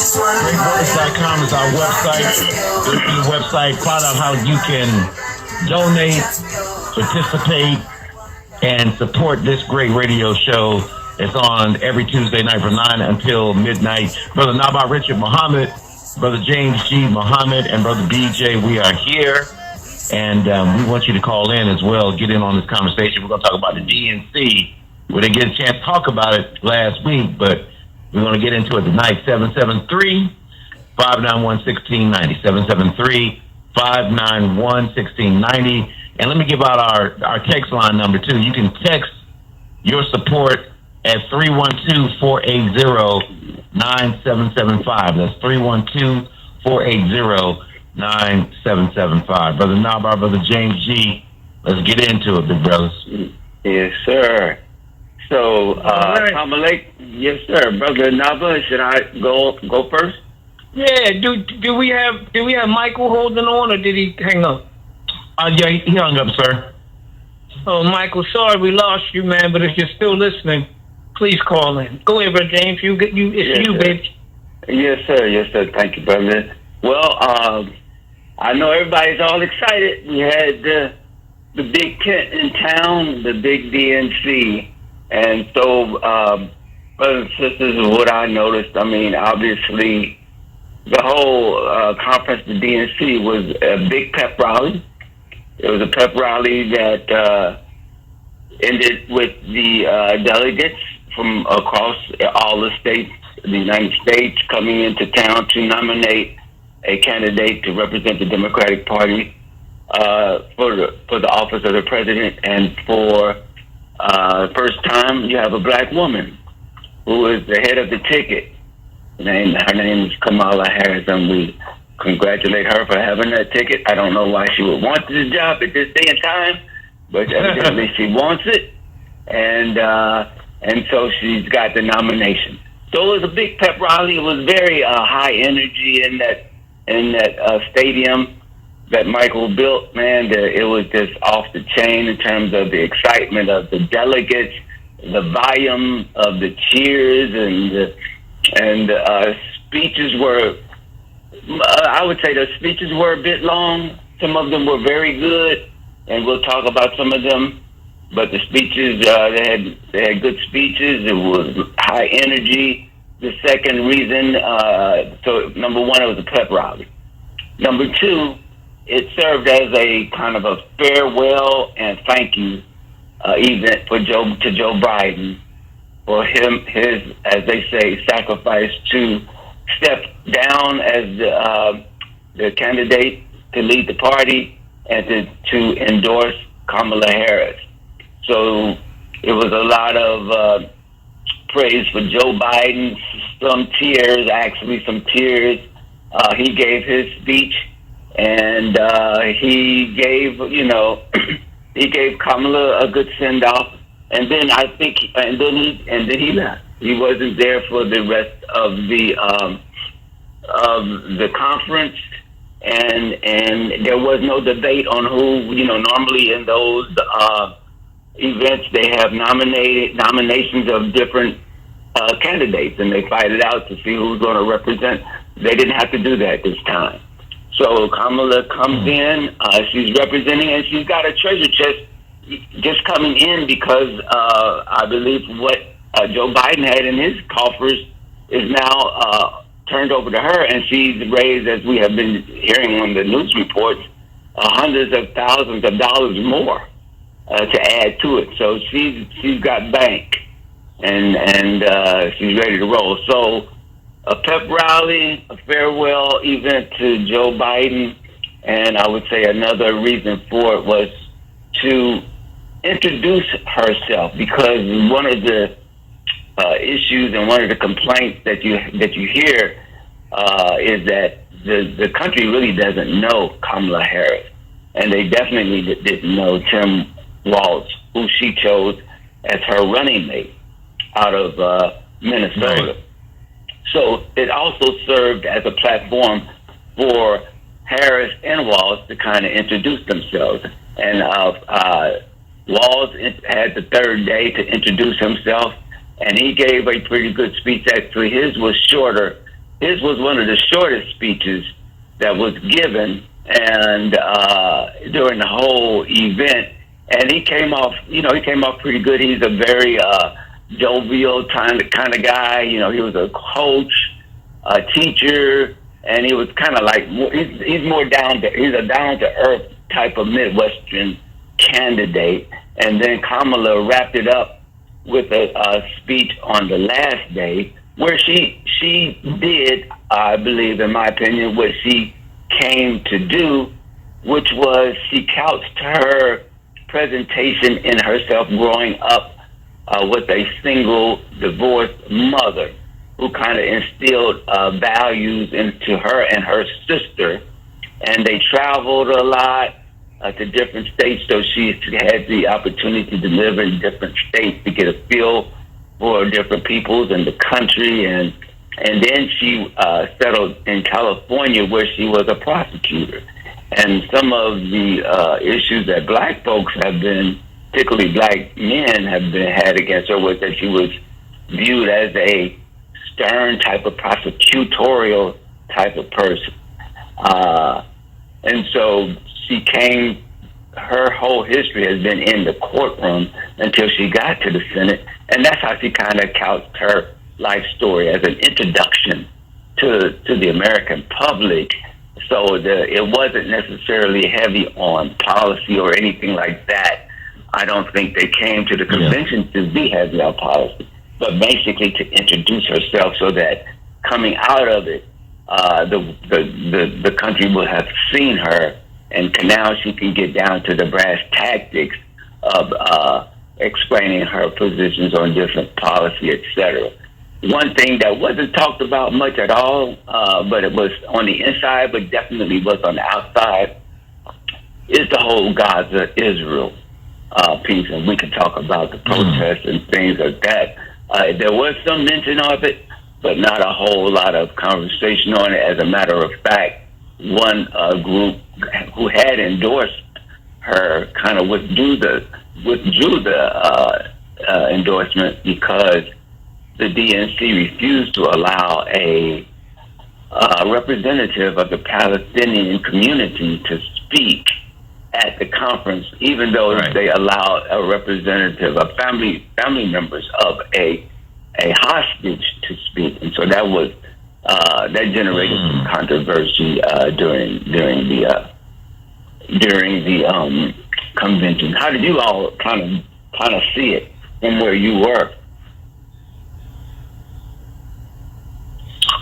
GreatVoice.com is our website. Go to the website, find out how you can donate, participate, and support this great radio show. It's on every Tuesday night from 9 until midnight. Brother Naba'a Richard Muhammad, Brother James G. Muhammad, and Brother BJ, we are here. And we want you to call in as well, get in on this conversation. We're going to talk about the DNC. We didn't get a chance to talk about it last week, but we're going to get into it tonight. 773-591-1690. 773-591-1690. And let me give out our text line number, too. You can text your support at 312-480-9775. That's 312-480-9775. Brother Naba'a, Brother James G., let's get into it, big brothers. Yes, sir. So, Kamala, yes, sir. Brother Naba'a, should I go first? Yeah. Do we have Michael holding on, or did he hang up? Yeah, he hung up, sir. Oh, Michael, sorry we lost you, man. But if you're still listening, please call in. Go ahead, Brother James. It's you, baby. Yes, sir. Yes, sir. Thank you, brother. Well, I know everybody's all excited. We had the big tent in town, the big DNC. And so, brothers and sisters, what I noticed, I mean, obviously, the whole conference, the DNC, was a big pep rally. It was a pep rally that ended with the delegates from across all the states, the United States, coming into town to nominate a candidate to represent the Democratic Party for the office of the president. And for first time, you have a black woman who is the head of the ticket. Her name is Kamala Harris, and we congratulate her for having that ticket. I don't know why she would want this job at this day and time, but evidently she wants it, and so she's got the nomination. So it was a big pep rally. It was very high energy in that stadium that Michael built. Man, it was just off the chain in terms of the excitement of the delegates, the volume of the cheers, and the speeches were. I would say the speeches were a bit long. Some of them were very good, and we'll talk about some of them. But the speeches, they had good speeches. It was high energy. The second reason, so number one, it was a pep rally. Number two, it served as a kind of a farewell and thank you event for Joe Biden for his, as they say, sacrifice to step down as the candidate to lead the party and to endorse Kamala Harris. So it was a lot of praise for Joe Biden, some tears. He gave his speech, and he gave, he gave Kamala a good send off, and then I think, and then he left. He wasn't there for the rest of the conference, and there was no debate on who. Normally in those events they have nominations of different candidates, and they fight it out to see who's going to represent. They didn't have to do that this time. So Kamala comes in, she's representing, and she's got a treasure chest just coming in because I believe what Joe Biden had in his coffers is now turned over to her, and she's raised, as we have been hearing on the news reports, hundreds of thousands of dollars more to add to it. So she's got bank, and she's ready to roll. So a pep rally, a farewell event to Joe Biden, and I would say another reason for it was to introduce herself, because one of the issues and one of the complaints that you hear is that the country really doesn't know Kamala Harris, and they definitely didn't know Tim Walz, who she chose as her running mate out of Minnesota. Right. So it also served as a platform for Harris and Walz to kind of introduce themselves. And Walz had the third day to introduce himself, and he gave a pretty good speech. Actually, his was shorter his was one of the shortest speeches that was given, and during the whole event, and he came off pretty good. He's a very jovial kind of guy. You know, he was a coach, a teacher, and he was kind of like he's more he's a down to earth type of Midwestern candidate. And then Kamala wrapped it up with a speech on the last day where she did, I believe, in my opinion, what she came to do, which was she couched her presentation in herself growing up with a single divorced mother who kind of instilled values into her and her sister. And they traveled a lot to different states, so she had the opportunity to live in different states to get a feel for different peoples in the country. And then she settled in California, where she was a prosecutor. And some of the issues that black folks have been, particularly black men, have been had against her was that she was viewed as a stern type of prosecutorial type of person. And so her whole history has been in the courtroom until she got to the Senate. And that's how she kind of couched her life story, as an introduction to the American public. So it wasn't necessarily heavy on policy or anything like that. I don't think they came to the convention to be heavy on policy, but basically to introduce herself so that coming out of it, the country will have seen her, and now she can get down to the brass tactics of explaining her positions on different policy, etc. One thing that wasn't talked about much at all, but it was on the inside, but definitely was on the outside, is the whole Gaza-Israel piece, and we can talk about the protests and things like that. There was some mention of it, but not a whole lot of conversation on it. As a matter of fact, one group who had endorsed her kind of withdrew the endorsement because the DNC refused to allow a representative of the Palestinian community to speak at the conference, even though they allowed a representative of family members of a hostage to speak. And so that was that generated some controversy during the convention. How did you all kind of see it from where you were?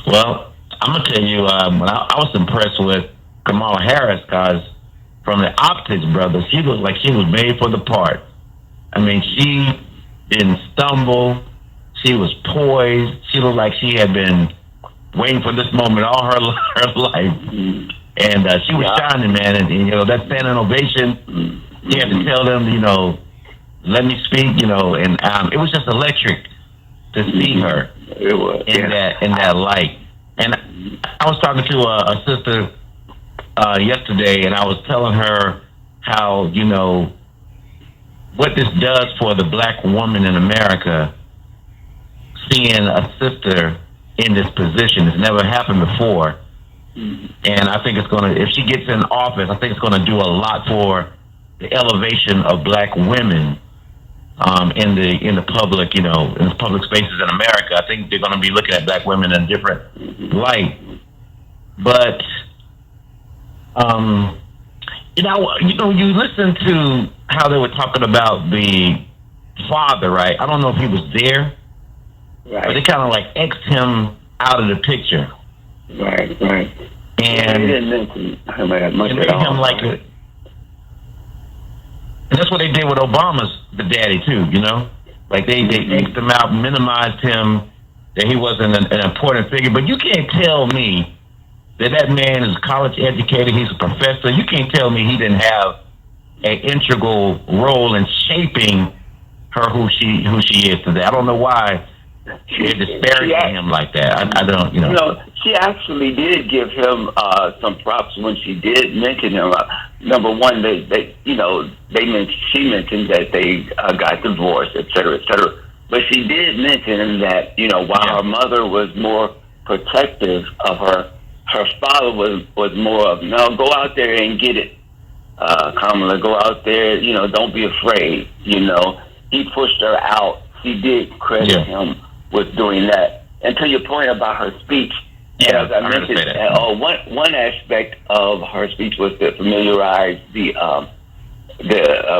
Well, I'm gonna tell you, I was impressed with Kamala Harris because from the optics, brother, she looked like she was made for the part. I mean, she didn't stumble. She was poised. She looked like she had been waiting for this moment all her life. And she was shining, man. And, you know, that standing ovation, she had to tell them, you know, let me speak, you know, and it was just electric to see her in that light. And I was talking to a sister yesterday, and I was telling her how, you know, what this does for the black woman in America, seeing a sister in this position. It's never happened before. And I think it's going to, if she gets in office, I think it's going to do a lot for the elevation of black women in the public, you know, in the public spaces in America. I think they're going to be looking at black women in a different light. But, you know, you listen to how they were talking about the father, right? I don't know if he was there, but they kind of like X'd him out of the picture. Right. And they didn't mention him at much at all. Him like and that's what they did with Obama's the daddy too, you know? Like they X'd him out, minimized him, that he wasn't an important figure. But you can't tell me that man is college educated, he's a professor. You can't tell me he didn't have an integral role in shaping her who she is today. I don't know why they're disparaging him like that. I don't, you know. No, she actually did give him some props when she did mention him. Number one, she mentioned that they got divorced, et cetera, et cetera. But she did mention that, you know, while her mother was more protective of her. Her father was more of, no, go out there and get it, Kamala. Go out there, don't be afraid. He pushed her out. She did credit him with doing that. And to your point about her speech, as I mentioned, one aspect of her speech was to familiarize the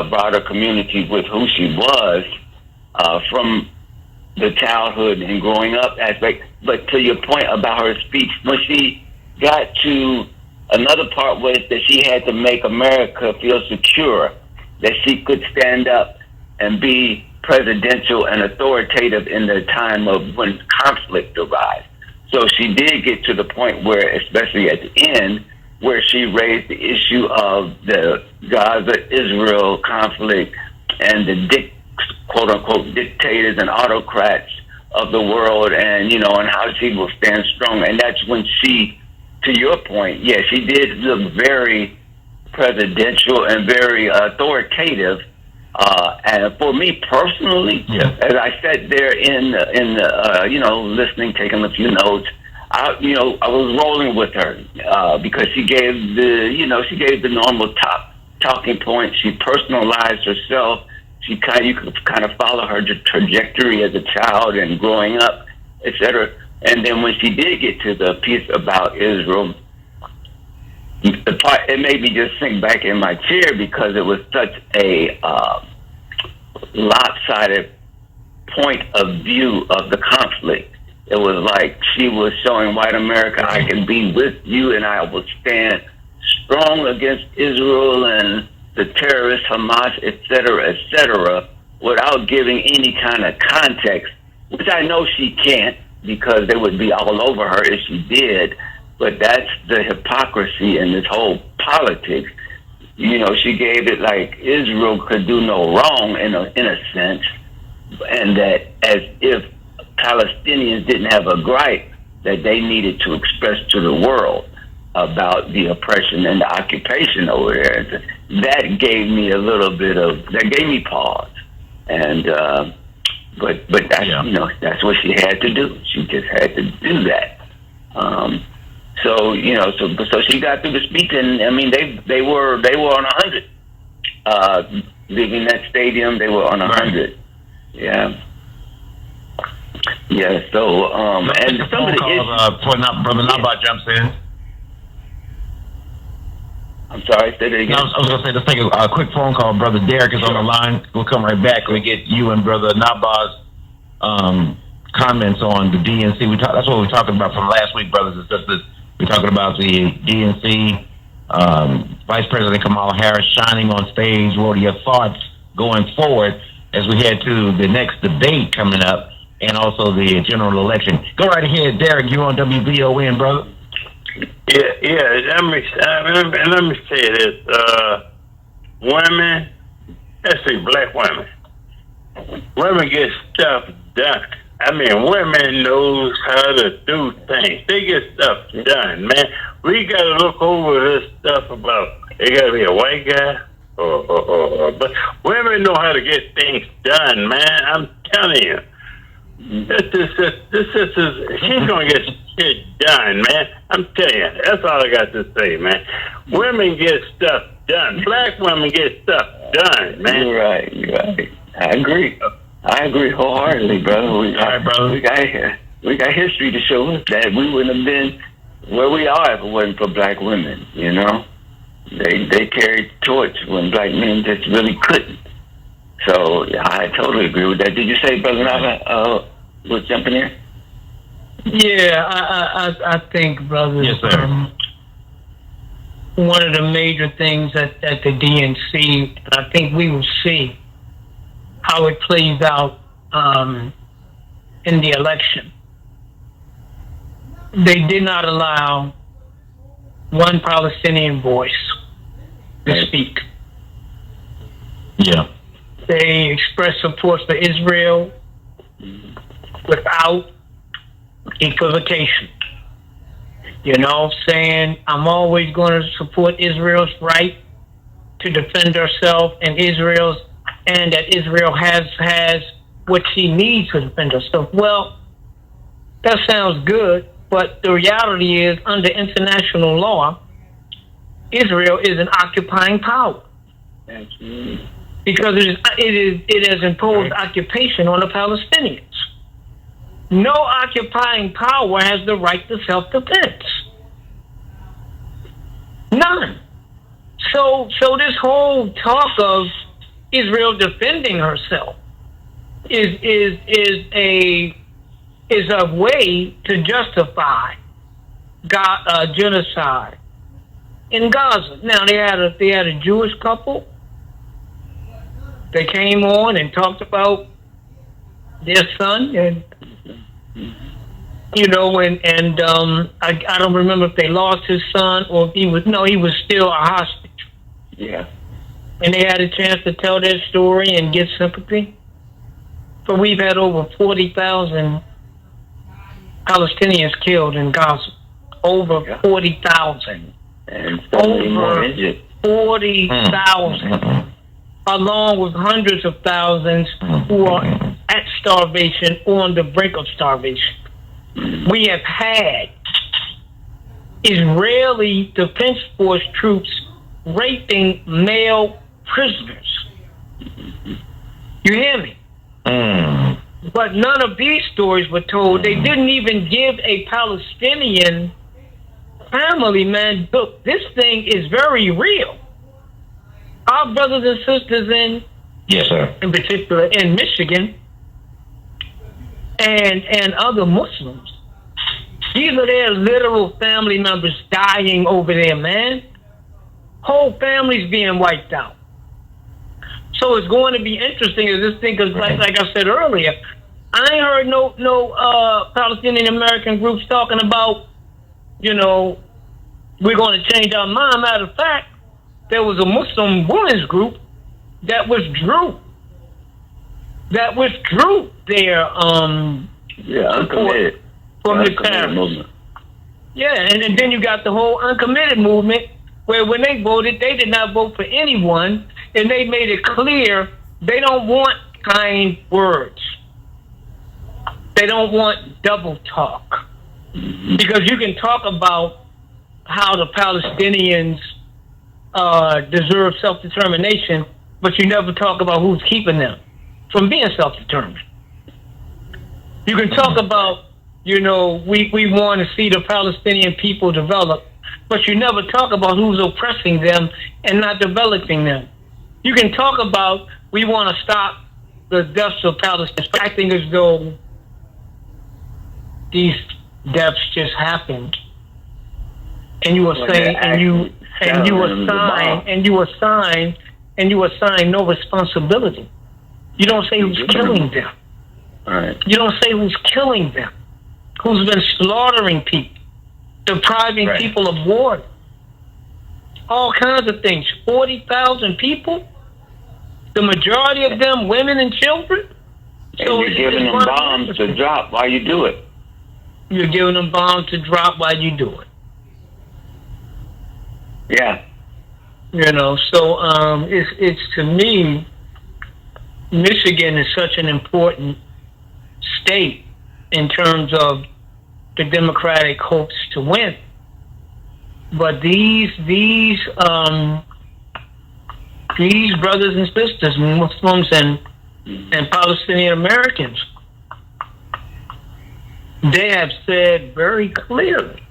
broader community with who she was from the childhood and growing up aspect. But to your point about her speech, when she got to another part was that she had to make America feel secure, that she could stand up and be presidential and authoritative in the time of when conflict arrived. So she did get to the point where, especially at the end, where she raised the issue of the Gaza-Israel conflict and the quote-unquote dictators and autocrats of the world, and and how she will stand strong. And that's when she, to your point, she did look very presidential and very authoritative. And for me personally, as I sat there in listening, taking a few notes, I was rolling with her because she gave the normal top talking points. She personalized herself. You could kind of follow her trajectory as a child and growing up, etc. And then when she did get to the piece about Israel, it made me just sink back in my chair because it was such a lopsided point of view of the conflict. It was like she was showing white America, I can be with you and I will stand strong against Israel and the terrorists, Hamas, et cetera, without giving any kind of context, which I know she can't because they would be all over her if she did. But that's the hypocrisy in this whole politics. She gave it like Israel could do no wrong in a sense, and that as if Palestinians didn't have a gripe that they needed to express to the world about the oppression and the occupation over there. That gave me that gave me pause. And but that's that's what she had to do. She just had to do that. So she got through the speech, and I mean they were on 100. Leaving that stadium, they were on 100. Yeah. Yeah. So and some of the issues. Brother Naba'a jumps in. I'm sorry, say that again. No, I was going to say, let's take a quick phone call. Brother Derek is on the line. We'll come right back. We get you and Brother Naba'a's comments on the DNC. That's what we're talking about from last week, brothers and sisters. We're talking about the DNC, Vice President Kamala Harris shining on stage. What are your thoughts going forward as we head to the next debate coming up and also the general election? Go right ahead, Derek. You're on WBON, brother. Yeah. Let me say this: women, especially black women get stuff done. I mean, women knows how to do things. They get stuff done, man. We gotta look over this stuff about it. Gotta be a white guy, but women know how to get things done, man. I'm telling you. This is she's gonna get shit done, man. I'm telling you, that's all I got to say, man. Women get stuff done. Black women get stuff done, man. You're right. I agree wholeheartedly, brother. We got history to show us that we wouldn't have been where we are if it wasn't for black women. They carried the torch when black men just really couldn't. So I totally agree with that. Did you say, Brother Naba'a, was jumping in? Yeah, I think, brothers, yes, sir. One of the major things at the DNC, and I think we will see how it plays out in the election. They did not allow one Palestinian voice to speak. Yeah. They expressed support for Israel without equivocation. Saying, I'm always going to support Israel's right to defend herself and that Israel has what she needs to defend herself. Well, that sounds good But the reality is, under international law, Israel is an occupying power. Absolutely. Because it has imposed occupation on the Palestinians. No occupying power has the right to self-defense. None. So this whole talk of Israel defending herself is a way to justify genocide in Gaza. Now they had a Jewish couple. They came on and talked about their son, and I don't remember if they lost his son or if he was still a hostage. Yeah. And they had a chance to tell their story and get sympathy. But we've had over 40,000 Palestinians killed in Gaza. Over 40,000. And so many more injured. 40,000. Along with hundreds of thousands who are at starvation, on the brink of starvation. We have had Israeli Defense Force troops raping male prisoners. You hear me? But none of these stories were told. They didn't even give a Palestinian family, man, look, this thing is very real. Our brothers and sisters in particular in Michigan and other Muslims, these are their literal family members dying over there, man. Whole families being wiped out. So it's going to be interesting as this thing, because like I said earlier, I ain't heard no Palestinian American groups talking about, we're going to change our mind. Matter of fact, there was a Muslim women's group that withdrew their uncommitted from the tariffs. movement. Yeah, and then you got the whole uncommitted movement, where when they voted, they did not vote for anyone, and they made it clear they don't want kind words. They don't want double talk. Because you can talk about how the Palestinians deserve self-determination, but you never talk about who's keeping them from being self-determined. You can talk about, we want to see the Palestinian people develop, but you never talk about who's oppressing them and not developing them. You can talk about, we want to stop the deaths of Palestinians, acting as though these deaths just happened, and you were saying, and you assign no responsibility. You don't say who's killing them. Right. You don't say who's killing them, who's been slaughtering people, depriving people of water, all kinds of things. 40,000 people, the majority of them women and children. And you're giving them bombs to drop while you do it. You're giving them bombs to drop while you do it. Yeah. So it's to me, Michigan is such an important state in terms of the Democratic hopes to win. But these brothers and sisters, Muslims and Palestinian Americans, they have said very clearly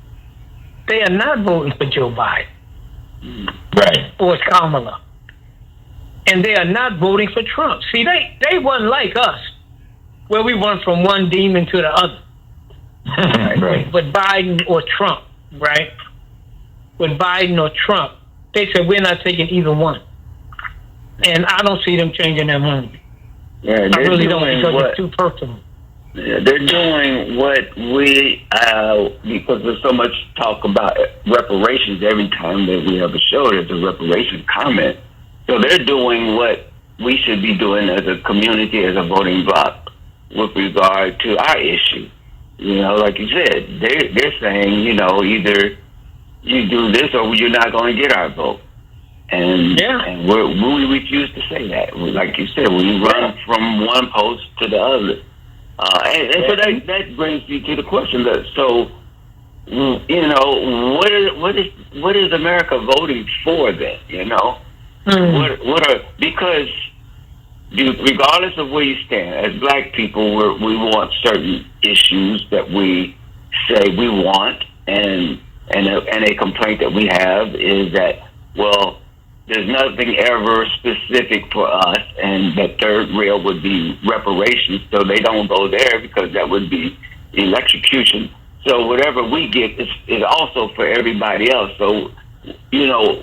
they are not voting for Joe Biden. Right. Or Kamala. And they are not voting for Trump. See, they wasn't like us, where we went from one demon to the other. Right. With Biden or Trump, right? With Biden or Trump, they said we're not taking either one. And I don't see them changing their mind. Yeah, I really don't, because it's too personal. Yeah, they're doing what we, because there's so much talk about reparations every time that we have a show, there's a reparation comment. So they're doing what we should be doing as a community, as a voting bloc, with regard to our issue. Like you said, they're saying, either you do this or you're not going to get our vote. And we refuse to say that. Like you said, we run from one post to the other. And so that brings me to the question that, so you know, what is America voting for then? You know, because regardless of where you stand, as black people, we want certain issues that we say we want, and a complaint that we have is that, well, there's nothing ever specific for us, and the third rail would be reparations, so they don't go there because that would be electrocution. So whatever we get is also for everybody else. So, you know,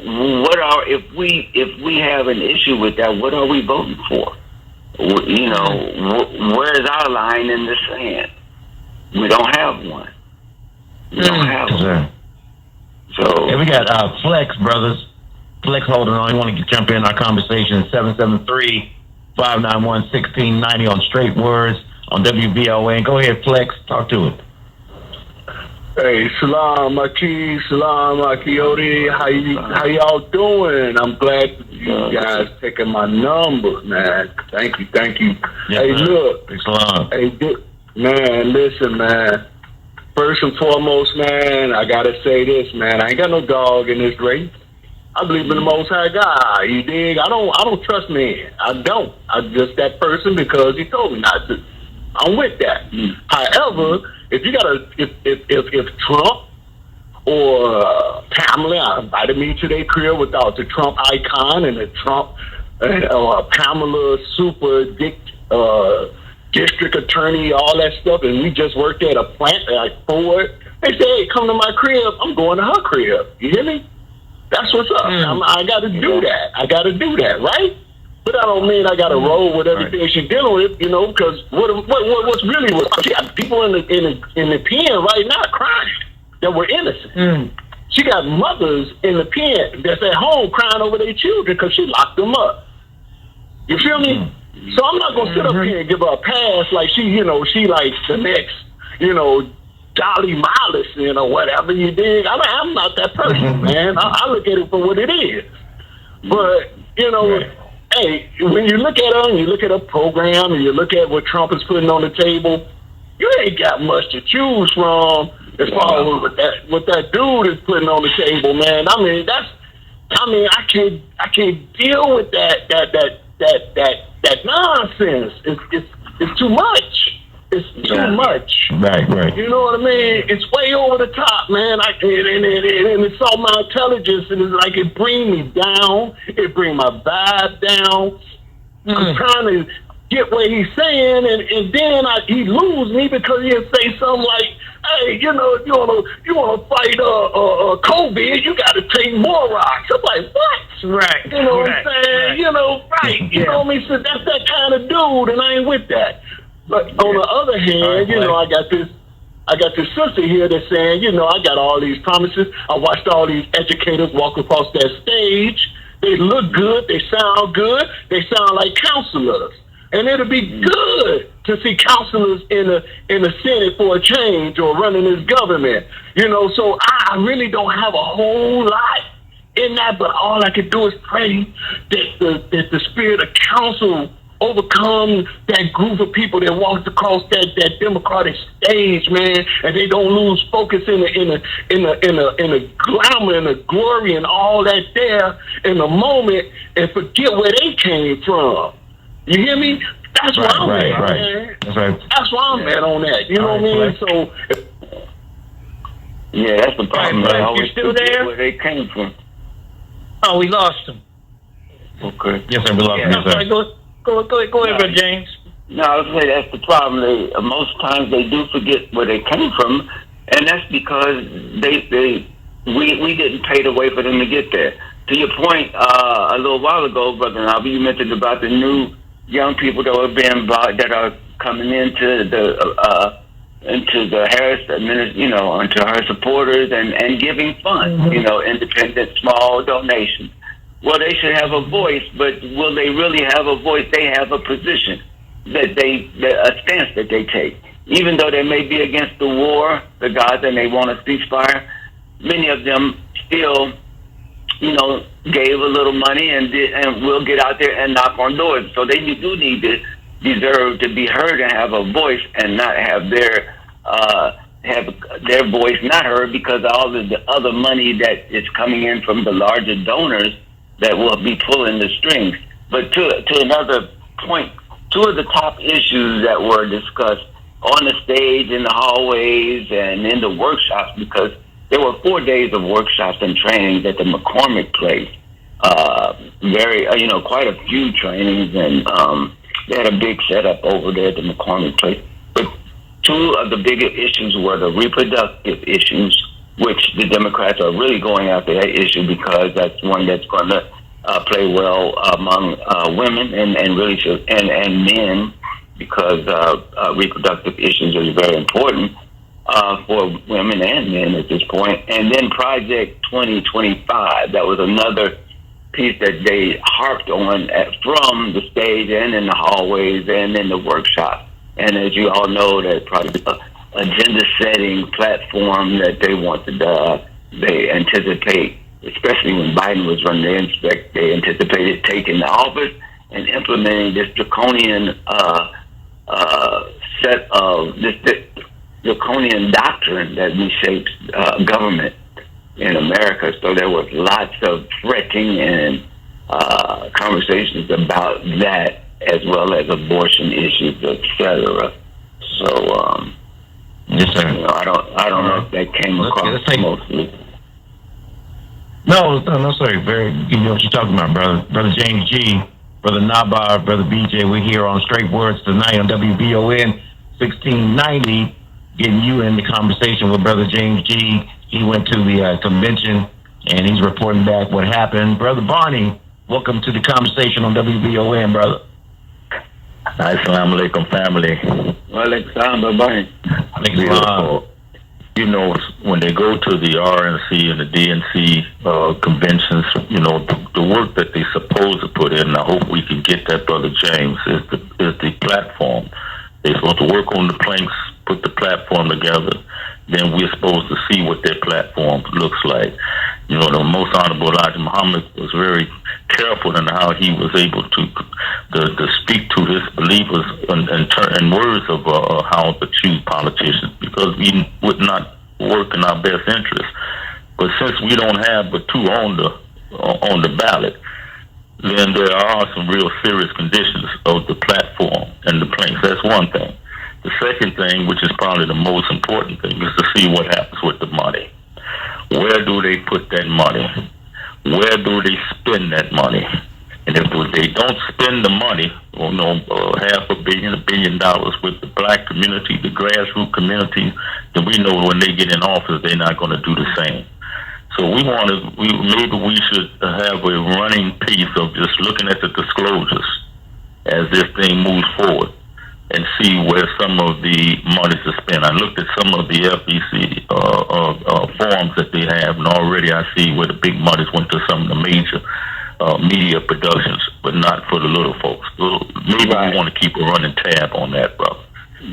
if we have an issue with that, what are we voting for? You know, where is our line in the sand? We don't have one. We don't have one. So we got Flex, brothers. Flex holding on. You want to jump in our conversation? 773-591-1690 on Straight Words on WBOA. Go ahead, Flex. Talk to it. Hey, Salam Aki, Salam Akioti. How y'all doing? I'm glad you guys taking my number, man. Thank you. Yes, hey, sir. Look. Salam. Hey, man, listen, man. First and foremost, man, I gotta say this, man. I ain't got no dog in this race. I believe in the Most High God. You dig? I don't trust men. I don't. I'm just that person because he told me not to. I'm with that. However, if you if Trump or Pamela invited me to their crib without the Trump icon and the Trump Pamela super district attorney, all that stuff, and we just worked at a plant like Ford, they say, hey, come to my crib. I'm going to her crib. You hear me? That's what's up. I got to do that. I got to do that, right? But I don't mean I got to roll with everything she's dealing with, you know, because what's really she got people in the pen right now crying that were innocent. She got mothers in the pen that's at home crying over their children because she locked them up. You feel me? So I'm not gonna sit up here and give her a pass like she like the next, Dolly Mollison or whatever, you dig. I'm not that person, man. I look at it for what it is. But, hey, when you look at her and you look at her program and you look at what Trump is putting on the table, you ain't got much to choose from as far as what that dude is putting on the table, man. I can't deal with that nonsense. It's too much. It's too much. Right. You know what I mean? It's way over the top, man. And it's all my intelligence, and it's like it bring me down. It bring my vibe down. I'm trying to get what he's saying, and then he lose me because he'll say something like, "Hey, if you wanna fight COVID, you got to take more rocks." I'm like, what? Right. You know what I'm saying? Right. You know what I mean? So that's that kind of dude, and I ain't with that. But on the other hand, I got this sister here that's saying, I got all these promises. I watched all these educators walk across that stage. They look good. They sound good. They sound like counselors. And it'll be good to see counselors in the Senate for a change or running this government. So I really don't have a whole lot in that, but all I can do is pray that the spirit of counsel overcome that group of people that walked across that Democratic stage, man, and they don't lose focus in the glamour and the glory and all that there in the moment and forget where they came from. You hear me? That's where I'm at, man. That's right. That's where I'm at on that. You know what I mean? So, yeah, that's the problem. Right, I always still forget there? where they came from. Oh, we lost him. Okay. Yes, sir. We lost him. Yes, sir. Sorry, go ahead, Brother James. No, I was saying that's the problem. Most times they do forget where they came from, and that's because we didn't pay the way for them to get there. To your point, a little while ago, Brother Naba'a, you mentioned about the new young people that are coming into the Harris administration, into her supporters and giving funds, independent, small donations. Well, they should have a voice, but will they really have a voice? They have a position a stance that they take. Even though they may be against the war, the Gaza, and they want a ceasefire, many of them still, gave a little money and will get out there and knock on doors. So they do need to deserve to be heard and have a voice and not have their have their voice not heard because of all of the other money that is coming in from the larger donors that will be pulling the strings. But to another point, two of the top issues that were discussed on the stage, in the hallways, and in the workshops, because there were 4 days of workshops and trainings at the McCormick place. Quite a few trainings, and they had a big setup over there at the McCormick place. But two of the bigger issues were the reproductive issues, which the Democrats are really going after that issue because that's one that's going to play well among women and really should, and men, because reproductive issues are very important for women and men at this point. And then Project 2025, that was another piece that they harped on from the stage and in the hallways and in the workshop. And as you all know, that Project agenda-setting platform that they wanted, they anticipate, especially when Biden was running, they anticipated taking the office and implementing this draconian set of this draconian doctrine that reshapes government in America. So there was lots of fretting and conversations about that, as well as abortion issues, etc. So, yes, sir. I don't know if that came across mostly. No, sir. You know what you're talking about, brother James G, brother Naba'a, brother BJ. We're here on Straight Words tonight on WBON 1690, getting you in the conversation with brother James G. He went to the convention and he's reporting back what happened. Brother Barney, welcome to the conversation on WBON, brother. Assalamu alaikum, family. Alaikum, Barney. Beautiful. You know, when they go to the RNC and the DNC conventions, you know, the work that they're supposed to put in, I hope we can get that, Brother James, is the platform. They're supposed to work on the planks, put the platform together. Then we're supposed to see what their platform looks like. You know, the Most Honorable Elijah Muhammad was very careful in how he was able to speak to his believers in words of how to choose politicians, because we would not work in our best interest. But since we don't have but two on the ballot, then there are some real serious conditions of the platform and the planks. That's one thing. The second thing, which is probably the most important thing, is to see what happens with the money. Where do they put that money? Where do they spend that money? And if they don't spend the money, $500 million, $1 billion with the black community, the grassroots community, then we know when they get in office, they're not going to do the same. So maybe we should have a running piece of just looking at the disclosures as this thing moves forward, and see where some of the money is spent. I looked at some of the FEC forms that they have, and already I see where the big monies went to some of the major media productions, but not for the little folks. So maybe we want to keep a running tab on that, brother.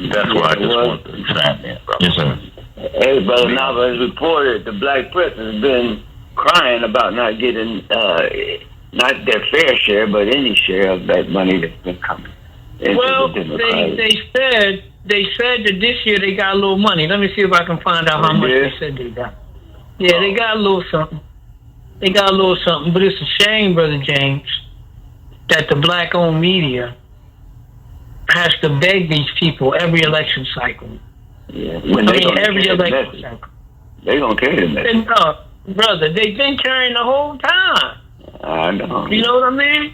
That's why I just want to chime in, brother. Yes, sir. Hey, Brother Nava has reported the black press has been crying about not getting not their fair share, but any share of that money that's been coming. Well, they said that this year they got a little money. Let me see if I can find out how much they said they got. Yeah, they got a little something. They got a little something, but it's a shame, Brother James, that the black-owned media has to beg these people every election cycle. Yeah, every election cycle. They don't carry the message. Brother, they've been carrying the whole time. I know. You know what I mean?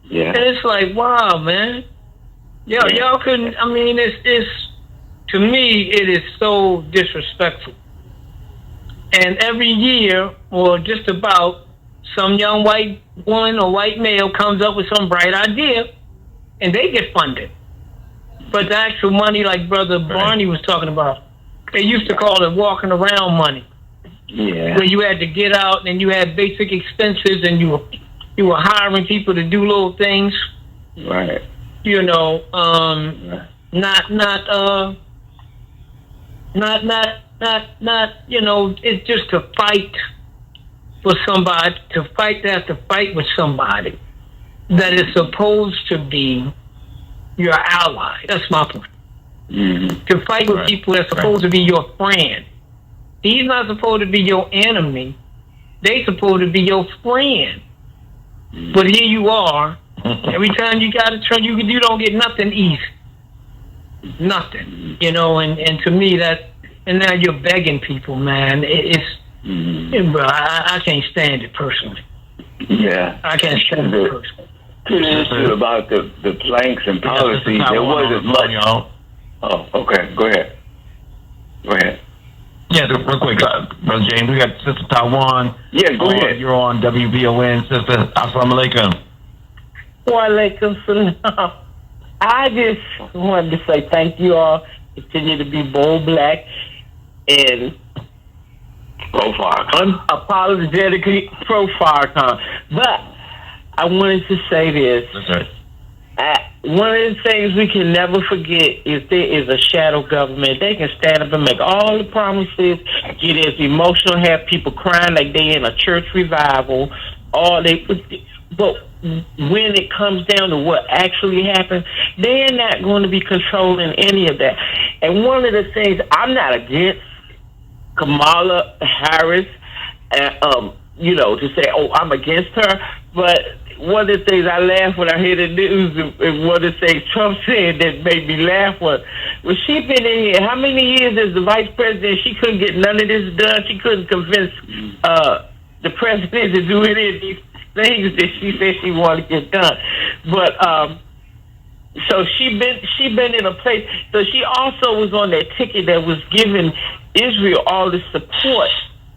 Yeah. And it's like, wow, man. Y'all couldn't. I mean, it's to me, it is so disrespectful. And every year, or just about, some young white woman or white male comes up with some bright idea, and they get funded. But the actual money, like Brother Barney was talking about, they used to call it walking around money. Yeah. Where you had to get out and you had basic expenses, and you were hiring people to do little things. Right. You know, not, you know, it's just to fight for somebody, to fight with somebody that is supposed to be your ally. That's my point. to fight with people that's supposed to be your friend. He's not supposed to be your enemy. They supposed to be your friend. But here you are. Every time you got to turn, you don't get nothing east. Nothing. You know, and to me and now you're begging people, man. Bro, I can't stand it personally. Yeah. I can't stand it personally. To the issue about the planks and policies, there wasn't much. Oh, okay. Go ahead. Yeah, real quick, Brother James, we got Sister Taiwan. Yeah, go ahead. You're on WBON, Sister. Assalamu alaikum. Wa alaikum salam. I just wanted to say thank you all. Continue to be bold, black, and unapologetically pro-Farrakhan. But I wanted to say this. That's right. One of the things we can never forget is there is a shadow government. They can stand up and make all the promises, get as emotional, have people crying like they in a church revival. But when it comes down to what actually happened, they're not going to be controlling any of that. And one of the things, I'm not against Kamala Harris, to say, I'm against her, but one of the things I laugh when I hear the news, and one of the things Trump said that made me laugh was she been in here, how many years as the vice president, she couldn't get none of this done, she couldn't convince the president to do any of these things that she said she wanted to get done. But so she been in a place, so she also was on that ticket that was giving Israel all the support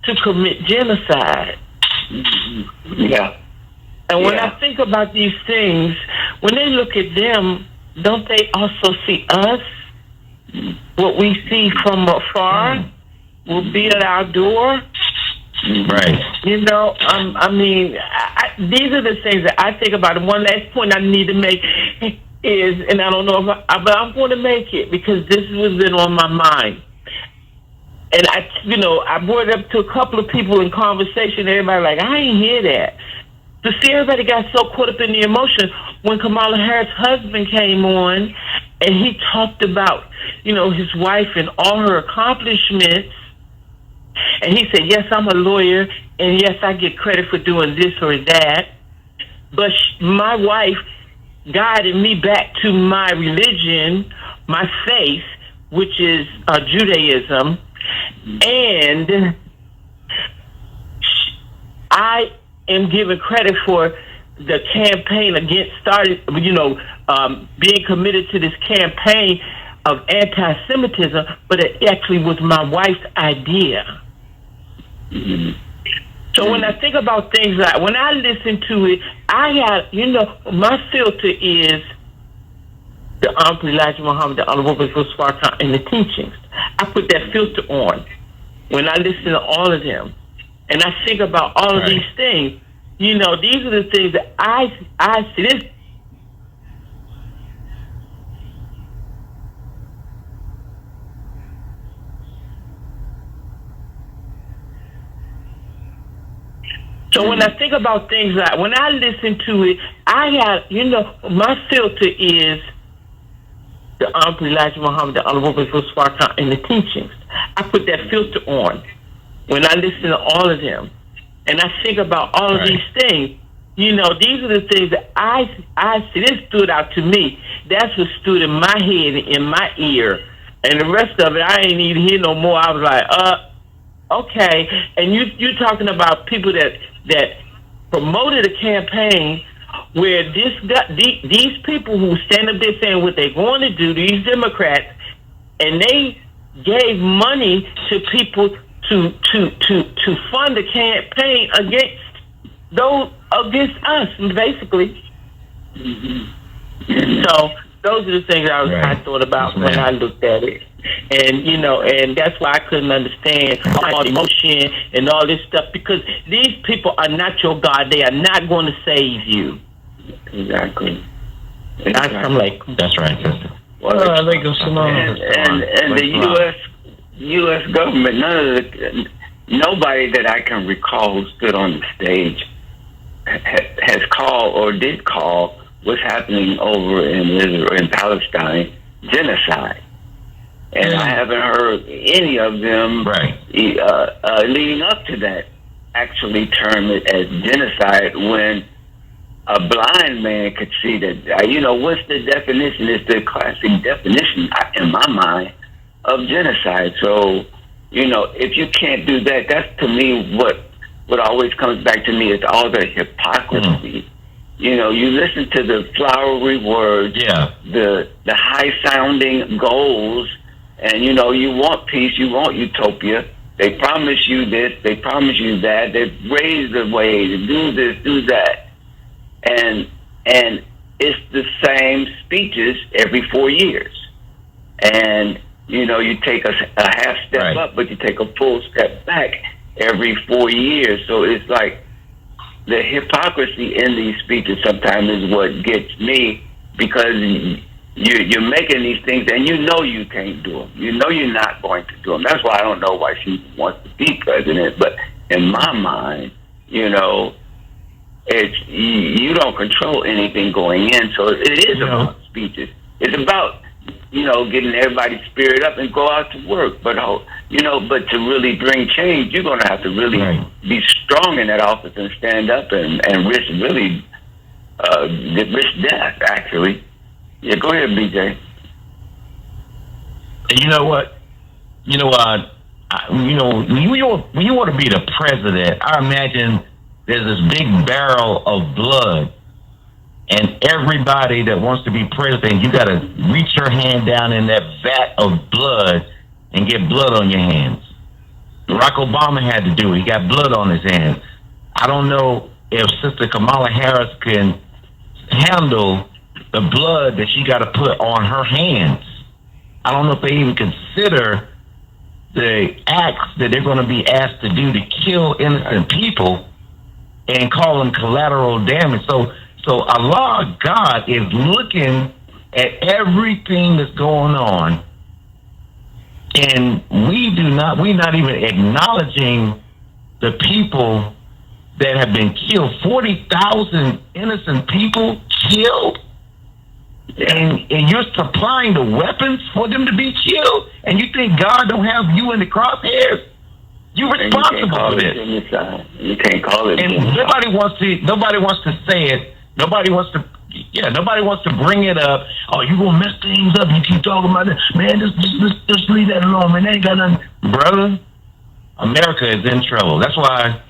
to commit genocide. Yeah. And when I think about these things, when they look at them, don't they also see us? What we see from afar will be at our door. Right. You know, these are the things that I think about. And one last point I need to make is, and I don't know but I'm going to make it because this has been on my mind. And I brought it up to a couple of people in conversation. Everybody like, I ain't hear that. To see everybody got so caught up in the emotion when Kamala Harris' husband came on and he talked about, his wife and all her accomplishments. And he said, yes, I'm a lawyer, and yes, I get credit for doing this or that. But my wife guided me back to my religion, my faith, which is Judaism. And I am given credit for the campaign being committed to this campaign of anti-Semitism, but it actually was my wife's idea. So when I think about things like, when I listen to it, my filter is the Honorable Elijah Muhammad, the Honorable Farrakhan, and the teachings. I put that filter on when I listen to all of them. And I think about all of these things. These are the things that I see. This. So when I think about things like, when I listen to it, my filter is the Honorable Elijah Muhammad, the Honorable Farrakhan, and the teachings. I put that filter on when I listen to all of them. And I think about all of these things. These are the things that I see. This stood out to me. That's what stood in my head, in my ear. And the rest of it, I ain't need to hear no more. I was like, okay. And you're talking about people that promoted a campaign where these people who stand up there saying what they're going to do, these Democrats, and they gave money to people to fund the campaign against us, basically. So those are the things I thought about when I looked at it. And and that's why I couldn't understand all the emotion and all this stuff, because these people are not your God. They are not going to save you. Exactly. I'm like, that's right, sister. Well, and the U.S. government, nobody that I can recall who stood on the stage has called or did call what's happening over in Israel, in Palestine, genocide. And I haven't heard any of them leading up to that actually term it as genocide when a blind man could see that. What's the definition? It's the classic definition in my mind of genocide. So, if you can't do that, that's to me what always comes back to me is all the hypocrisy. You listen to the flowery words, the high sounding goals, and you want peace, you want utopia. They promise you this, they promise you that, they raise the way to do this, do that. And it's the same speeches every 4 years. And you take a half step up, but you take a full step back every 4 years. So it's like the hypocrisy in these speeches sometimes is what gets me, because you're making these things and you can't do them. You're not going to do them. That's why I don't know why she wants to be president. But in my mind, it's you don't control anything going in. So it is about speeches. It's about getting everybody's spirit up and go out to work. But but to really bring change, you're going to have to really be strong in that office and stand up and risk risk death. Actually, go ahead, BJ. And you know what? When you want to be the president, I imagine there's this big barrel of blood. And everybody that wants to be president, you got to reach your hand down in that vat of blood and get blood on your hands. Barack Obama had to do it. He got blood on his hands. I don't know if Sister Kamala Harris can handle the blood that she got to put on her hands. I don't know if they even consider the acts that they're going to be asked to do to kill innocent people and call them collateral damage. So Allah, God, is looking at everything that's going on, and we're not even acknowledging the people that have been killed. 40,000 innocent people killed, and you're supplying the weapons for them to be killed, and you think God don't have you in the crosshairs? You're responsible for this. You can't call it. And nobody wants to say it. Nobody wants to bring it up. Oh, you gonna mess things up? You keep talking about it, man. Just leave that alone, man. They ain't got nothing, brother. America is in trouble. That's why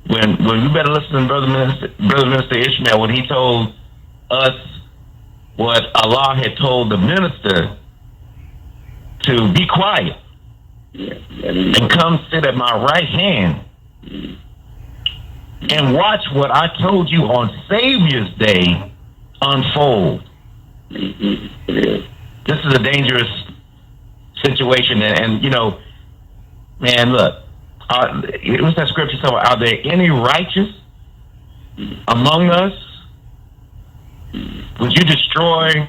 when you better listen to Brother Minister Ishmael when he told us what Allah had told the minister to be quiet and come sit at my right hand and watch what I told you on Savior's Day unfold. This is a dangerous situation, and man, look, what's that scripture? So, are there any righteous among us? Would you destroy,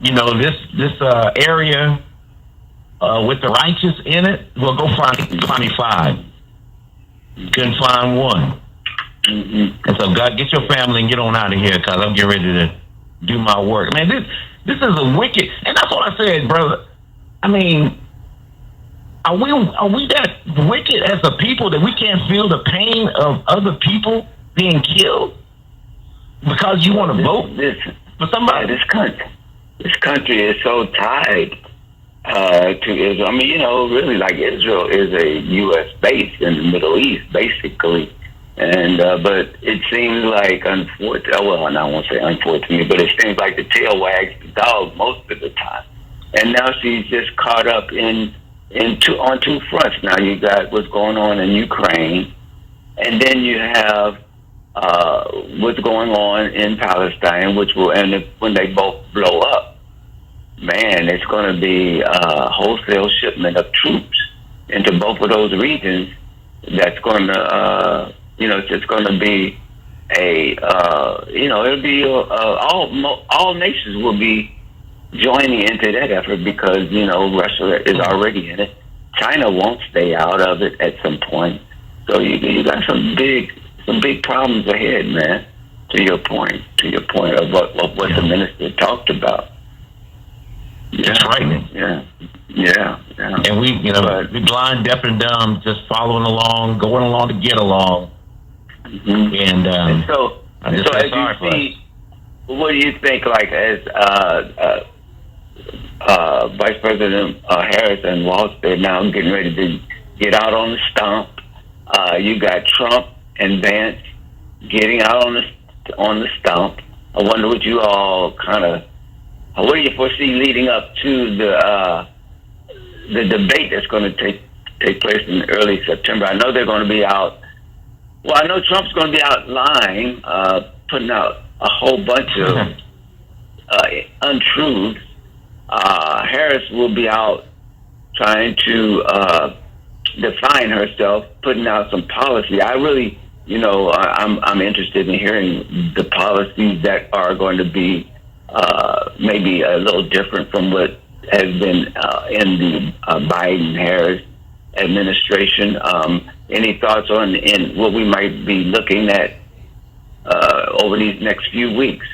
this area with the righteous in it? Well, go find 25. Couldn't find one. And so, God, get your family and get on out of here, because I'm getting ready to do my work. Man, this is a wicked, and that's what I said, brother. I mean, are we that wicked as a people that we can't feel the pain of other people being killed because you want to vote for somebody? This country is so tied to Israel. I mean, really, like, Israel is a U.S. base in the Middle East, basically. And but it seems like, unfortunately, well, I won't say unfortunately, but it seems like the tail wags the dog most of the time. And now she's just caught up on two fronts. Now you got what's going on in Ukraine, and then you have what's going on in Palestine, which will end up when they both blow up. Man, it's going to be a wholesale shipment of troops into both of those regions. That's going to, it's just going to be it'll be all nations will be joining into that effort because Russia is already in it. China won't stay out of it at some point. So you got some big problems ahead, man. To your point of what the minister talked about. It's frightening. Yeah. And we, we blind, deaf, and dumb, just following along, going along to get along. Mm-hmm. And so as you see, what do you think, like, as Vice President Harris and Walz, they're now getting ready to get out on the stump. You got Trump and Vance getting out on the stump. I wonder what you all what do you foresee leading up to the debate that's going to take place in early September? I know they're going to be out. Well, I know Trump's going to be out lying, putting out a whole bunch of untruths. Harris will be out trying to define herself, putting out some policy. I really, I'm interested in hearing the policies that are going to be maybe a little different from what has been in the Biden-Harris administration. Any thoughts on what we might be looking at over these next few weeks?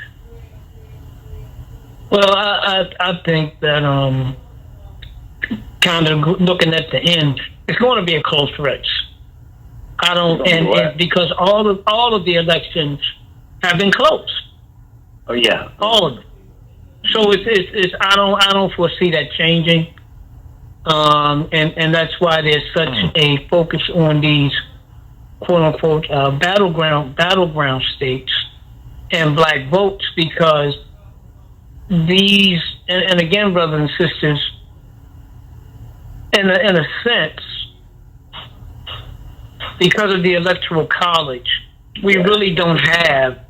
Well, I think that kind of looking at the end, it's going to be a close race. And because all of the elections have been close. Oh yeah, all of them. So it's I don't foresee that changing. And that's why there's such a focus on these quote unquote battleground states and black votes, because these and again, brothers and sisters, in a sense, because of the Electoral College, we really don't have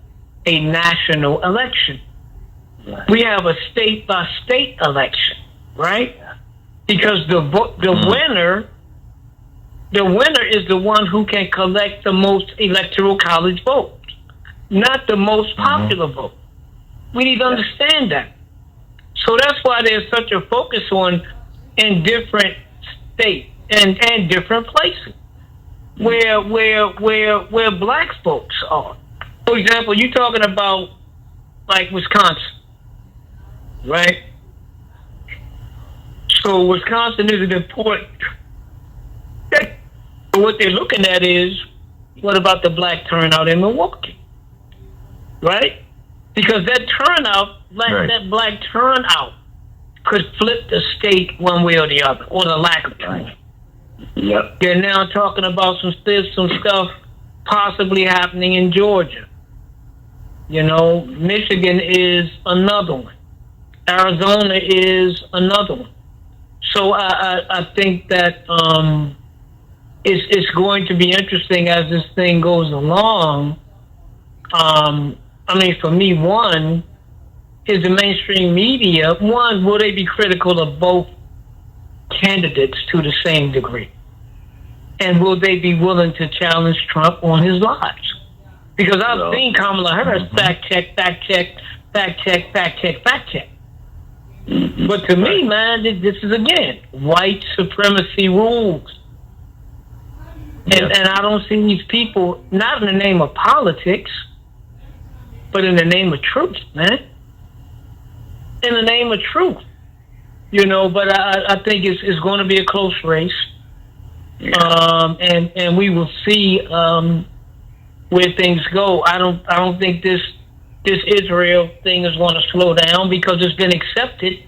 a national election. We have a state by state election, right? Because the winner is the one who can collect the most Electoral College votes, not the most popular vote. We need to understand that. So that's why there's such a focus on in different states and different places where black folks are. For example, you're talking about like Wisconsin, right? So Wisconsin is an important. What they're looking at is, what about the black turnout in Milwaukee, right? Because that turnout, that black turnout, could flip the state one way or the other, or the lack of turnout. Yep. They're now talking about some stuff possibly happening in Georgia. Michigan is another one. Arizona is another one. So I think that it's going to be interesting as this thing goes along. For me, one, is the mainstream media, will they be critical of both candidates to the same degree? And will they be willing to challenge Trump on his lies? Because I've seen Kamala Harris fact check. But to me, man, this is, again, white supremacy rules. And I don't see these people, not in the name of politics, but in the name of truth, man. In the name of truth. But I think it's going to be a close race. And we will see where things go. I don't think this Israel thing is going to slow down, because it's been accepted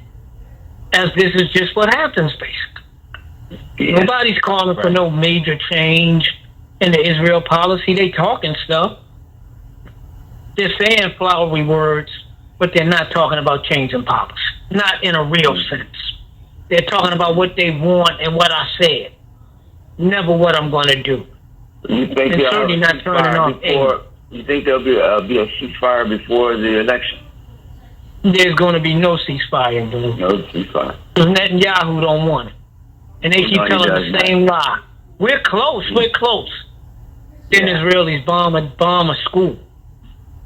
as this is just what happens, basically. Nobody's calling for no major change in the Israel policy. They talking stuff. They're saying flowery words, but they're not talking about changing policy. Not in a real sense. They're talking about what they want and what I said. Never what I'm going to do. You think and certainly not turning off aid. You think there'll be a ceasefire before the election? There's going to be no ceasefire. No ceasefire. Because Netanyahu don't want it. And they keep telling the same lie. We're close. Then Israelis bomb a school.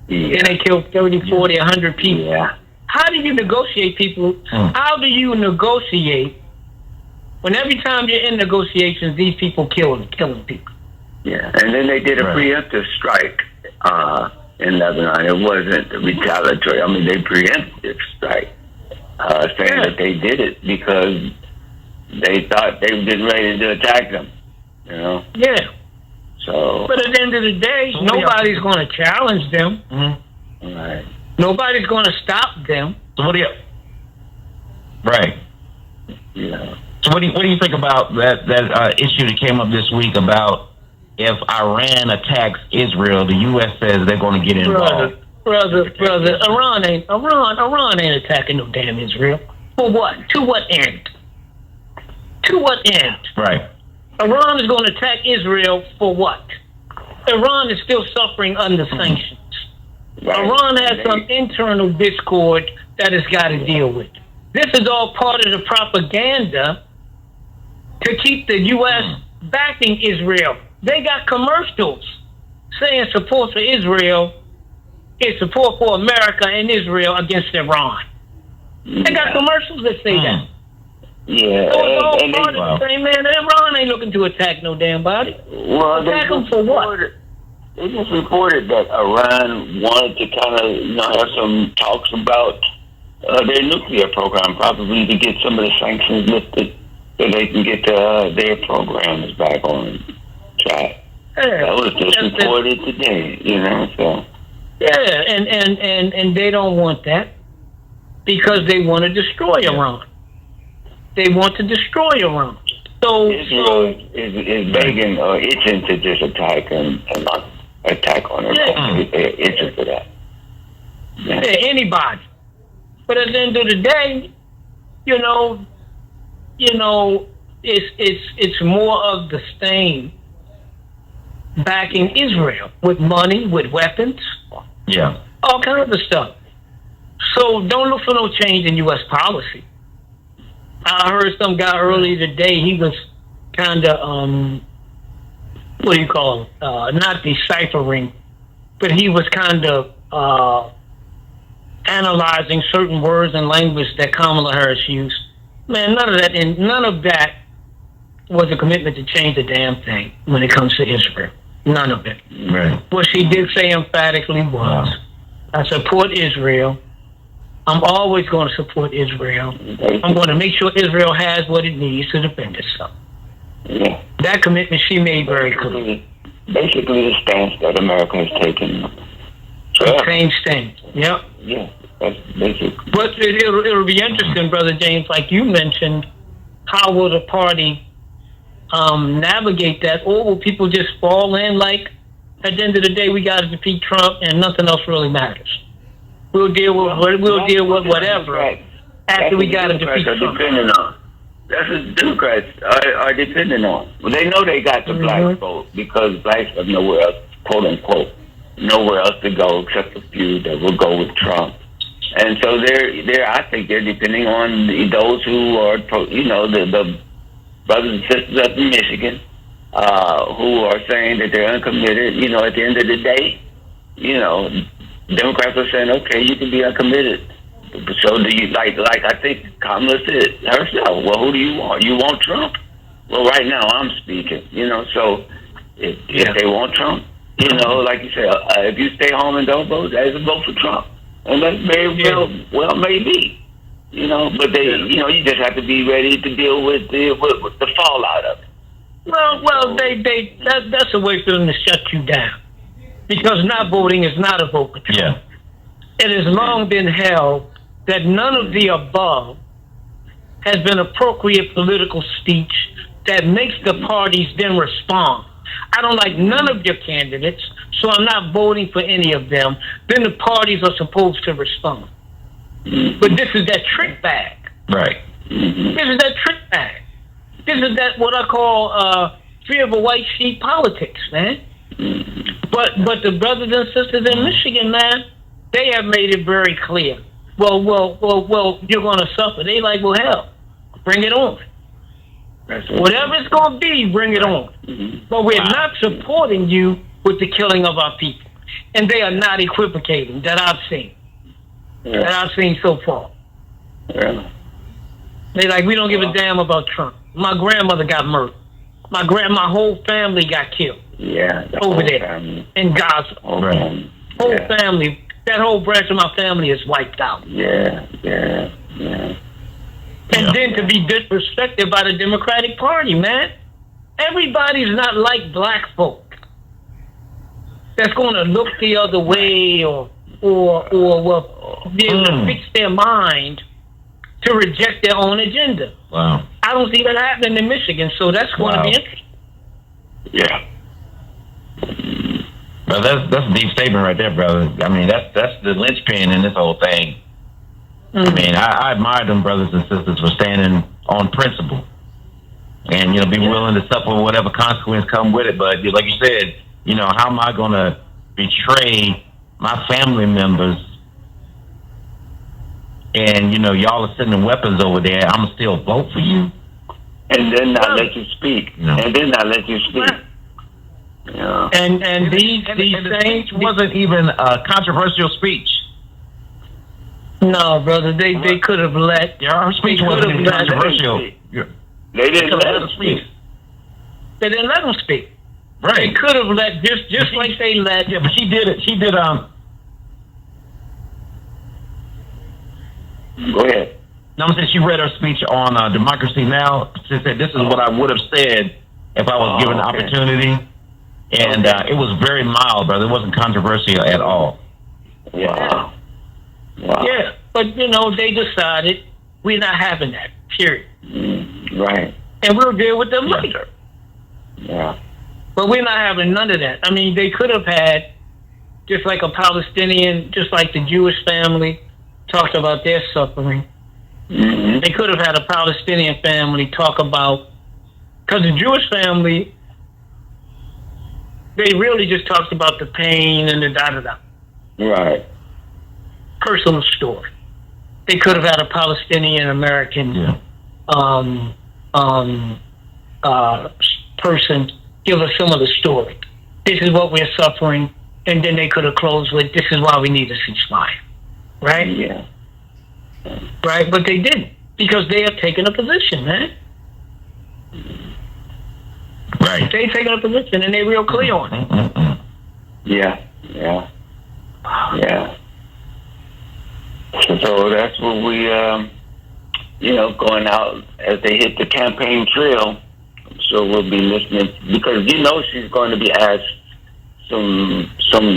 Yeah. And they kill 30, 40, 100 people. Yeah. How do you negotiate people? How do you negotiate when every time you're in negotiations, these people killing people? Yeah, and then they did a preemptive strike in Lebanon. It wasn't retaliatory. They preemptive strike. saying that they did it because they thought they were getting ready to attack them. You know? Yeah. So. But at the end of the day, nobody's going to challenge them. Mm-hmm. Right. Nobody's going to stop them. So what do you? Right. Yeah. So what do you think about that issue that came up this week about if Iran attacks Israel, the U.S. says they're going to get involved? Brother, Iran ain't attacking no damn Israel. For what? To what end? To what end? Right. Iran is going to attack Israel for what? Iran is still suffering under sanctions. Right. Iran has some internal discord that it's got to deal with. This is all part of the propaganda to keep the U.S. backing Israel. They got commercials saying support for Israel is support for America and Israel against Iran. They got commercials that say that. Yeah. So it's all part of the same, man. Iran ain't looking to attack no damn body. Well, attack them for what? They just reported that Iran wanted to kind of, have some talks about their nuclear program, probably to get some of the sanctions lifted so they can get their programs back on track. Yeah, that was just reported today, so. Yeah, and they don't want that because they want to destroy Iran. They want to destroy Iran. So Israel is begging or itching to just attack and not attack on Iran. They're itching for that. Yeah, anybody. But at the end of the day, it's more of the same backing Israel with money, with weapons, all kinds of stuff. So don't look for no change in U.S. policy. I heard some guy earlier today, he was kind of, not deciphering, but he was kind of analyzing certain words and language that Kamala Harris used. Man, none of that was a commitment to change a damn thing when it comes to Israel. None of it. Right. What she did say emphatically was, I support Israel. I'm always going to support Israel. I'm going to make sure Israel has what it needs to defend itself. Yeah. That commitment she made very clear. Basically the stance that America has taken. Same stance. Yep. Yeah, that's basic. But it'll be interesting, Brother James, like you mentioned, how will the party navigate that, or will people just fall in like, at the end of the day, we got to defeat Trump and nothing else really matters. We'll deal with whatever after we got to defeat Trump. That's what the Democrats are depending on. Well, they know they got the black vote because blacks have nowhere else, quote unquote, nowhere else to go except a few that will go with Trump. And so I think they're depending on those who are, the brothers and sisters up in Michigan, who are saying that they're uncommitted. At the end of the day, Democrats are saying, okay, you can be uncommitted. So do you, like I think Kamala said herself, well, who do you want? You want Trump? Well, right now I'm speaking, so if they want Trump, like you said, if you stay home and don't vote, that's a vote for Trump. And that's very well maybe, but they, you just have to be ready to deal with the fallout of it. Well, that's a way for them to shut you down. Because not voting is not a vote for Trump. Yeah. It has long been held that none of the above has been appropriate political speech that makes the parties then respond. I don't like none of your candidates, so I'm not voting for any of them. Then the parties are supposed to respond. But this is that trick bag. Right. This is that trick bag. This is that what I call fear of a white sheep politics, man. But the brothers and sisters in Michigan, man, they have made it very clear. Well, you're going to suffer. They like, well, hell, bring it on. Whatever it's going to be, bring it on. But we're not supporting you with the killing of our people. And they are not equivocating that I've seen. That I've seen so far. Yeah. They like, we don't give a damn about Trump. My grandmother got murdered. My whole family got killed. Yeah. Over there in Gaza. Whole family. That whole branch of my family is wiped out. Yeah. Yeah. And then to be disrespected by the Democratic Party, man. Everybody's not like black folk that's going to look the other way or will be able to fix their mind to reject their own agenda. Wow. I don't see that happening in Michigan, so that's going to be interesting. Yeah. Well, that's a deep statement right there, brother. I mean, that's the linchpin in this whole thing. I mean, I admire them brothers and sisters for standing on principle, and be willing to suffer whatever consequence come with it. But like you said, how am I going to betray my family members? And y'all are sending weapons over there. I'm gonna still vote for you, and then not let you speak. And then not let you speak. Yeah. And these things wasn't even a controversial speech. No, brother, they could have let. Yeah, our speech wasn't even controversial. They didn't let him speak. They didn't let him speak. Right. They could have let just like they let. Yeah, but she did it. She did. Go ahead. No, I'm saying she read her speech on Democracy Now. She said, "This is what I would have said if I was given the opportunity," and it was very mild, brother. It wasn't controversial at all. Wow. Wow. Yeah, but they decided we're not having that. Period. Right. And we'll deal with them later. Yeah. But we're not having none of that. I mean, they could have had just like a Palestinian, just like the Jewish family talked about their suffering. Mm-hmm. They could have had a Palestinian family talk about, because the Jewish family, they really just talked about the pain and the da-da-da. Right. Personal story. They could have had a Palestinian American person give us some of the story. This is what we're suffering, and then they could have closed with, this is why we need a ceasefire. Right? Yeah. Right? But they didn't, because they have taken a position, man. Right. They've taken a position, and they're real clear on it. Yeah. Yeah. Yeah. So that's what we, going out as they hit the campaign trail. So we'll be listening, because she's going to be asked some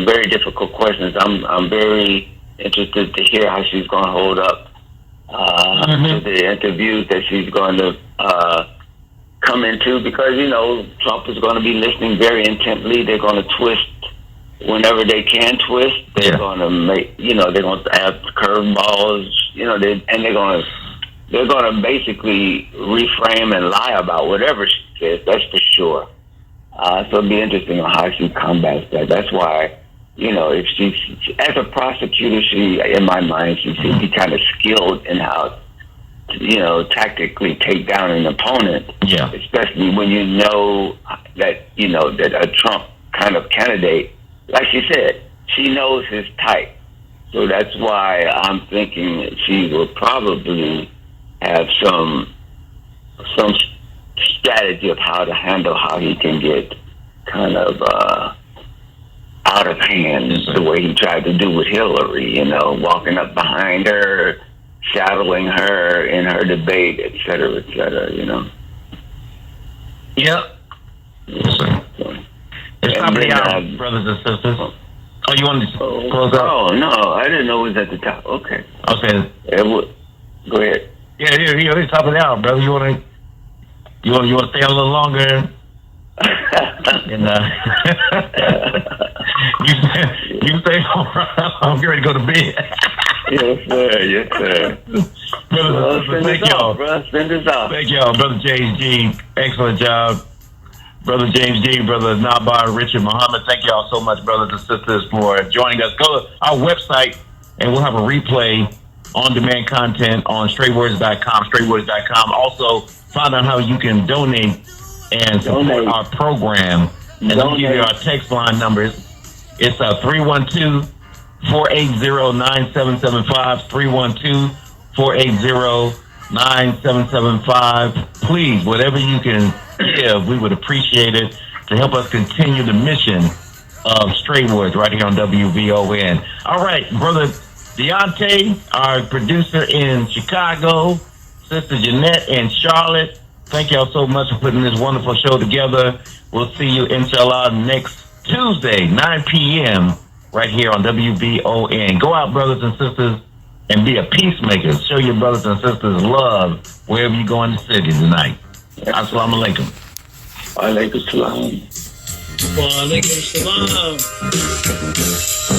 very difficult questions. I'm very interested to hear how she's going to hold up to the interviews that she's going to come into, because Trump is going to be listening very intently. They're going to twist whenever they can twist. They're going to make they're going to have curveballs. They're going to basically reframe and lie about whatever she says. That's for sure. So it'll be interesting on how she combats that. That's why, if she's, as a prosecutor, in my mind, she should be kind of skilled in how, tactically take down an opponent. Yeah. Especially when that a Trump kind of candidate, like she said, she knows his type. So that's why I'm thinking that she will probably have some strategy of how to handle how he can get kind of out of hand, the way he tried to do with Hillary, walking up behind her, shadowing her in her debate, et cetera, Yep. It's probably out, brothers and sisters. Oh, you wanted to close out? Oh, no, I didn't know it was at the top. Okay. Okay. Go ahead. Yeah, it's top of the hour, brother. You want to stay a little longer? And you stay I'm getting ready to go to bed. Yes, sir. Brother, thank y'all. Send us off. Thank y'all, Brother James G. Excellent job. Brother James G., Brother Naba'a, Richard Muhammad, thank y'all so much, brothers and sisters, for joining us. Go to our website, and we'll have a replay, on-demand content on straightwords.com. Also, find out how you can donate and support our program. And I'll give you our text line numbers. It's 312-480-9775, 312-480-9775. Please, whatever you can give, we would appreciate it to help us continue the mission of Straight Words right here on WVON. All right, Brother Deontay, our producer in Chicago, Sister Jeanette in Charlotte. Thank y'all so much for putting this wonderful show together. We'll see you, inshallah, next Tuesday, 9 p.m., right here on WBON. Go out, brothers and sisters, and be a peacemaker. Show your brothers and sisters love wherever you go in the city tonight. Assalamu alaikum. Alaikum salam. Wa alaikum salam.